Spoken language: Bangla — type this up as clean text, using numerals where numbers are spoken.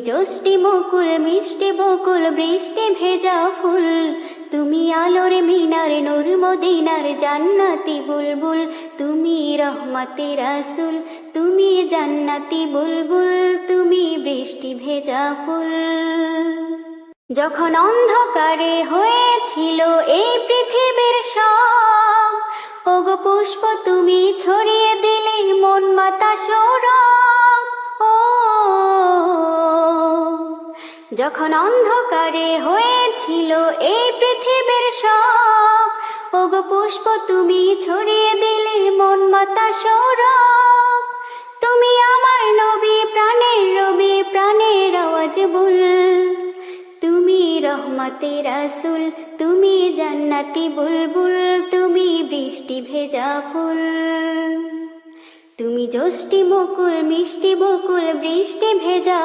জ্যোষ্ঠী মুকুল মিষ্টি বকুল বৃষ্টি ভেজা ফুল, তুমি আলোর মিনার নূর মদিনার জান্নাতি বুলবুল, তুমি রহমতের রাসূল, তুমি জান্নাতি বুলবুল, তুমি বৃষ্টি ভেজা ফুল। যখন অন্ধকারে হয়েছিল এই পৃথিবীর সব, ওগো পুষ্প তুমি ছড়িয়ে দিলে মন মাতা সৌরভ। ও যখন অন্ধকারে হয়েছিল এই পৃথিবীর সব, ওগো পুষ্প তুমি ছড়িয়ে দিলে মন মাতা সৌরভ। তুমি আমার নবী প্রাণের রবি প্রাণের আওয়াজ বুল, তুমি রহমতের রাসূল, তুমি জান্নাতি বুলবুল, তুমি বৃষ্টি ভেজা ফুল। তুমি জ্যোষ্ঠী মুকুল মিষ্টি বকুল বৃষ্টি ভেজা